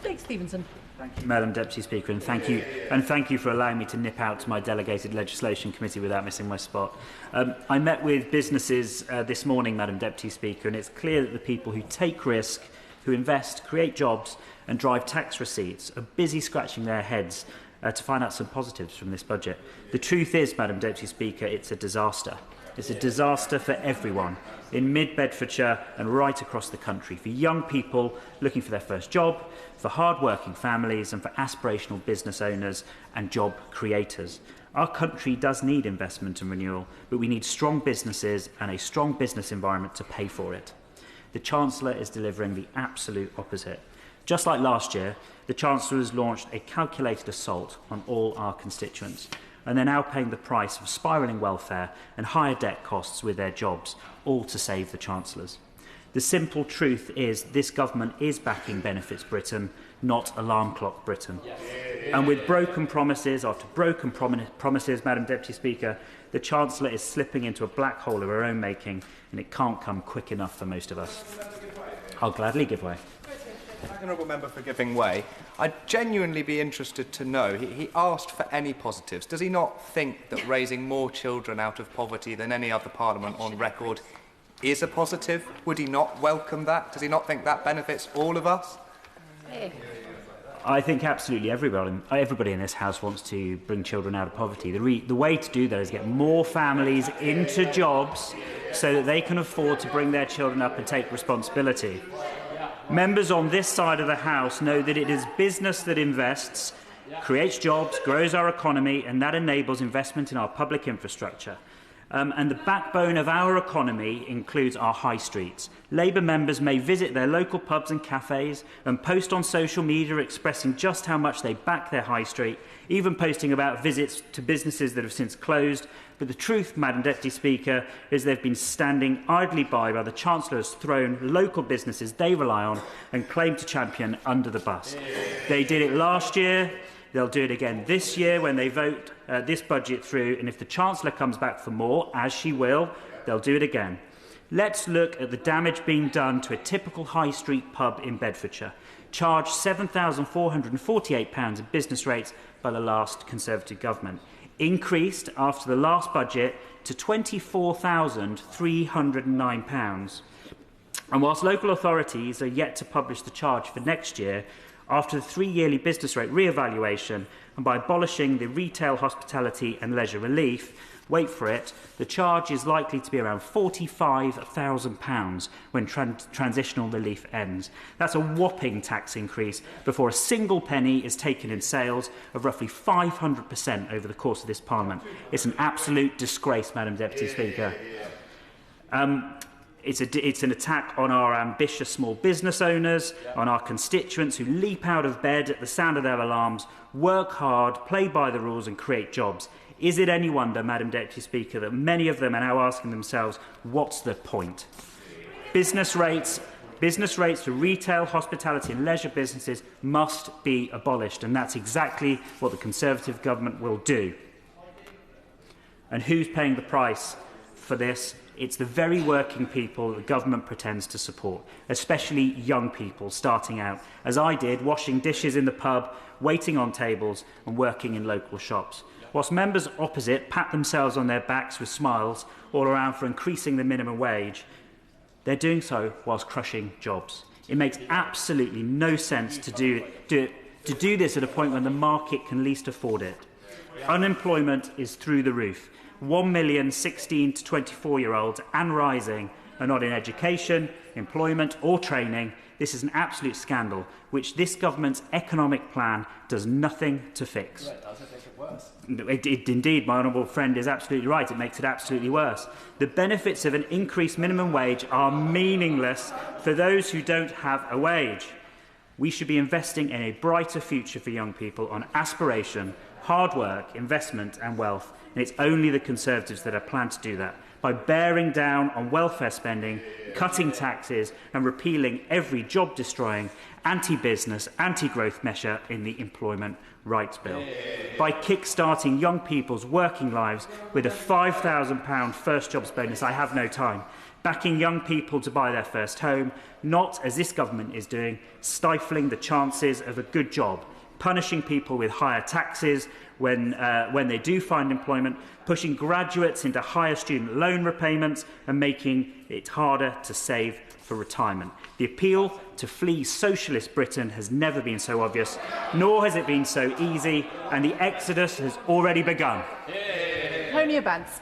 Blake Stephenson. Thank you, Madam Deputy Speaker, and thank you for allowing me to nip out to my delegated legislation committee without missing my spot. I met with businesses this morning, Madam Deputy Speaker, and it's clear that the people who take risk, who invest, create jobs and drive tax receipts are busy scratching their heads to find out some positives from this budget. The truth is, Madam Deputy Speaker, it's a disaster. It's a disaster for everyone in mid-Bedfordshire and right across the country, for young people looking for their first job, for hard-working families and for aspirational business owners and job creators. Our country does need investment and renewal, but we need strong businesses and a strong business environment to pay for it. The Chancellor is delivering the absolute opposite. Just like last year, the Chancellor has launched a calculated assault on all our constituents, and they're now paying the price of spiralling welfare and higher debt costs with their jobs, all to save the Chancellors. The simple truth is this government is backing Benefits Britain, not alarm clock Britain. And with broken promises after broken promises, Madam Deputy Speaker, the Chancellor is slipping into a black hole of her own making, and it can't come quick enough for most of us. I'll gladly give way. Thank the honourable member for giving way. I'd genuinely be interested to know, he asked for any positives. Does he not think that raising more children out of poverty than any other parliament on record is a positive? Would he not welcome that? Does he not think that benefits all of us? I think absolutely everybody in this House wants to bring children out of poverty. The way to do that is get more families into jobs so that they can afford to bring their children up and take responsibility. Members on this side of the House know that it is business that invests, creates jobs, grows our economy, and that enables investment in our public infrastructure. And the backbone of our economy includes our high streets. Labour members may visit their local pubs and cafes and post on social media expressing just how much they back their high street, even posting about visits to businesses that have since closed. But the truth, Madam Deputy Speaker, is they've been standing idly by while the Chancellor has thrown local businesses they rely on and claim to champion under the bus. They did it last year. They'll do it again this year when they vote this budget through, and if the Chancellor comes back for more, as she will, they'll do it again. Let's look at the damage being done to a typical high street pub in Bedfordshire, charged £7,448 in business rates by the last Conservative government, increased after the last budget to £24,309. And whilst local authorities are yet to publish the charge for next year, after the 3-yearly business rate re-evaluation and by abolishing the retail, hospitality and leisure relief, wait for it, the charge is likely to be around £45,000 when transitional relief ends. That's a whopping tax increase before a single penny is taken in sales of roughly 500% over the course of this Parliament. It's an absolute disgrace, Madam Deputy Speaker. It's an attack on our ambitious small business owners, on our constituents who leap out of bed at the sound of their alarms, work hard, play by the rules and create jobs. Is it any wonder, Madam Deputy Speaker, that many of them are now asking themselves, what's the point? Business rates for retail, hospitality and leisure businesses must be abolished, and that's exactly what the Conservative government will do. And who's paying the price for this? It's the very working people the government pretends to support, especially young people starting out, as I did, washing dishes in the pub, waiting on tables and working in local shops. Whilst members opposite pat themselves on their backs with smiles all around for increasing the minimum wage, they're doing so whilst crushing jobs. It makes absolutely no sense to do this at a point when the market can least afford it. Unemployment is through the roof. 1 million 16 to 24-year-olds and rising are not in education, employment or training. This is an absolute scandal, which this government's economic plan does nothing to fix. Indeed, my honourable friend is absolutely right. It makes it absolutely worse. The benefits of an increased minimum wage are meaningless for those who don't have a wage. We should be investing in a brighter future for young people on aspiration, hard work, investment and wealth. And it's only the Conservatives that have planned to do that. by bearing down on welfare spending, cutting taxes and repealing every job-destroying, anti-business, anti-growth measure in the Employment Rights Bill. By kick-starting young people's working lives with a £5,000 first jobs bonus, I have no time, backing young people to buy their first home, not, as this government is doing, stifling the chances of a good job, punishing people with higher taxes when they do find employment, pushing graduates into higher student loan repayments and making it harder to save for retirement. The appeal to flee socialist Britain has never been so obvious, nor has it been so easy, and the exodus has already begun. Tony Abance.